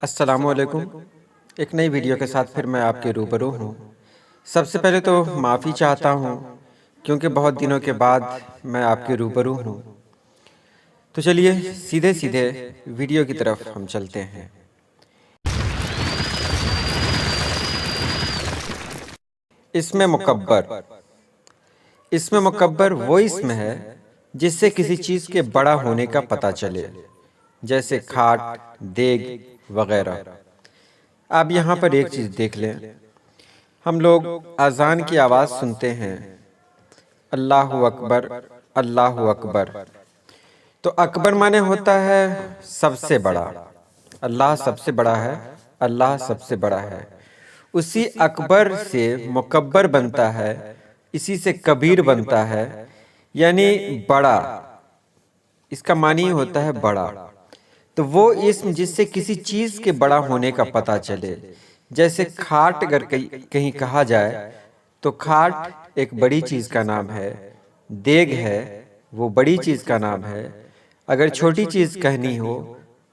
السلام علیکم۔ ایک نئی ویڈیو کے ساتھ پھر میں آپ کے روبرو ہوں۔ سب سے پہلے تو معافی چاہتا ہوں کیونکہ بہت دنوں کے بعد میں آپ کے روبرو ہوں۔ تو چلیے سیدھے سیدھے ویڈیو کی طرف ہم چلتے ہیں۔ اسم مکبر۔ اسم مکبر وہ اسم ہے جس سے کسی چیز کے بڑا ہونے کا پتہ چلے، جیسے کھاٹ، دیگ وغیرہ۔ آپ یہاں پر ایک چیز دیکھ لیں، ہم لوگ اذان کی آواز سنتے ہیں، اللہ اکبر اللہ اکبر۔ تو اکبر معنی ہوتا ہے سب سے بڑا، اللہ سب سے بڑا ہے، اللہ سب سے بڑا ہے۔ اسی اکبر سے مکبر بنتا ہے، اسی سے کبیر بنتا ہے، یعنی بڑا۔ اس کا معنی ہوتا ہے بڑا۔ تو وہ اسم جس سے کسی چیز کے بڑا ہونے کا پتہ چلے، جیسے کھاٹ اگر کہیں کہا جائے تو کھاٹ ایک بڑی چیز کا نام ہے، دیگ ہے وہ بڑی چیز کا نام ہے۔ اگر چھوٹی چیز کہنی ہو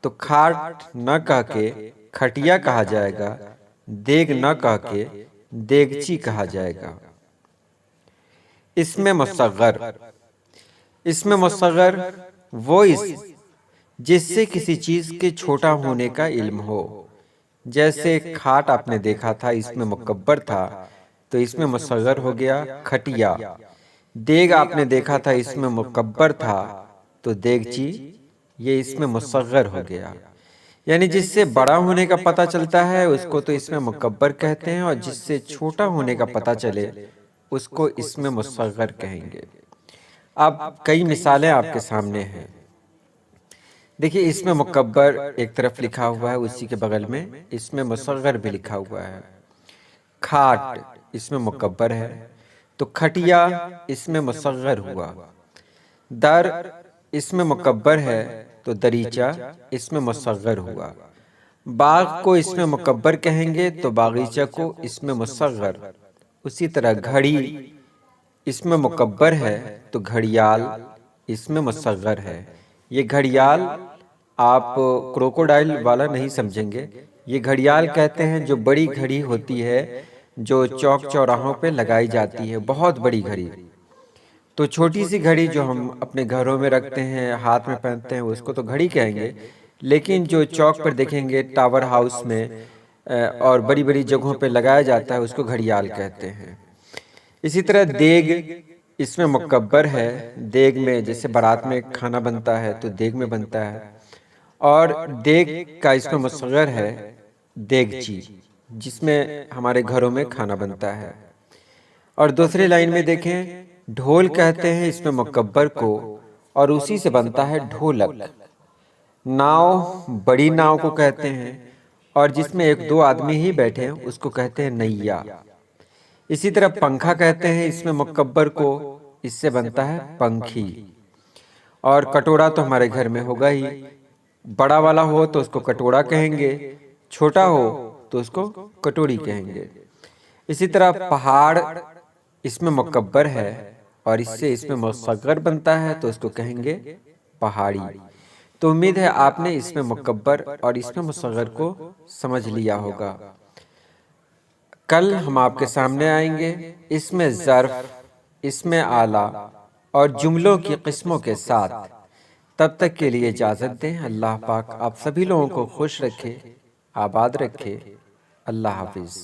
تو کھاٹ نہ کہہ کے کھٹیا کہا جائے گا، دیگ نہ کہہ کے دیگچی کہا جائے گا۔ اسم مصغر۔ اسم مصغر وہ اسم جس سے کسی چیز کے چھوٹا ہونے کا علم ہو، جیسے کھاٹ آپ نے دیکھا تھا اسم مکبر تھا تو اسم مصغر ہو گیا کھٹیا۔ دیگ آپ نے دیکھا تھا اسم مکبر تھا تو دیگچی، یہ اسم مصغر ہو گیا۔ یعنی جس سے بڑا ہونے کا پتہ چلتا ہے اس کو تو اسم مکبر کہتے ہیں، اور جس سے چھوٹا ہونے کا پتہ چلے اس کو اسم مصغر کہیں گے۔ اب کئی مثالیں آپ کے سامنے ہیں۔ دیکھیے اسم مکبر ایک طرف لکھا ہوا ہے، اسی کے بغل میں اسم مصغر بھی لکھا ہوا ہے۔ کھاٹ اسم مکبر ہے تو کھٹیا اسم مصغر ہوا۔ در اسم مکبر ہے تو دریچہ اسم مصغر ہوا۔ باغ کو اسم مکبر کہیں گے تو باغیچہ کو اسم مصغر۔ اسی طرح گھڑی اسم مکبر ہے تو گھڑیال اسم مصغر ہے۔ یہ گھڑیال آپ کروکوڈائل والا نہیں سمجھیں گے، یہ گھڑیال کہتے ہیں جو بڑی گھڑی ہوتی ہے جو چوک چوراہوں پہ لگائی جاتی ہے، بہت بڑی گھڑی۔ تو چھوٹی سی گھڑی جو ہم اپنے گھروں میں رکھتے ہیں، ہاتھ میں پہنتے ہیں، اس کو تو گھڑی کہیں گے، لیکن جو چوک پر دیکھیں گے ٹاور ہاؤس میں اور بڑی بڑی جگہوں پہ لگایا جاتا ہے اس کو گھڑیال کہتے ہیں۔ اسی طرح دیگ اسم مکبر ہے، دیگ میں جیسے بارات میں کھانا بنتا ہے تو دیگ میں بنتا ہے، اور دیگ کا اسم مصغر ہے دیگچی، جس میں ہمارے گھروں میں کھانا بنتا ہے۔ اور دوسری لائن میں دیکھیں، ڈھول کہتے ہیں اسم مکبر کو، اور اسی سے بنتا ہے ڈھولک۔ ناؤ بڑی ناؤ کو کہتے ہیں، اور جس میں ایک دو آدمی ہی بیٹھے ہیں اس کو کہتے ہیں نیا۔ اسی طرح پنکھا کہتے ہیں اسم مکبر کو، اس سے بنتا ہے پنکھی۔ اور کٹورا تو ہمارے گھر میں ہوگا ہی، بڑا والا ہو تو اس کو کٹورا کہیں گے، چھوٹا ہو تو اس کو کٹوری کہیں گے۔ اسی طرح پہاڑ اسم مکبر ہے اور اس سے اسم مصغر بنتا ہے تو اس کو کہیں گے پہاڑی۔ تو امید ہے آپ نے اسم مکبر اور اسم مصغر کو سمجھ لیا ہوگا۔ کل ہم آپ کے سامنے آئیں گے اسم ظرف، اسم آلہ اور جملوں کی قسموں کے ساتھ۔ تب تک کے لیے اجازت دیں۔ اللہ پاک آپ سبھی لوگوں کو خوش رکھے، آباد رکھے۔ اللہ حافظ۔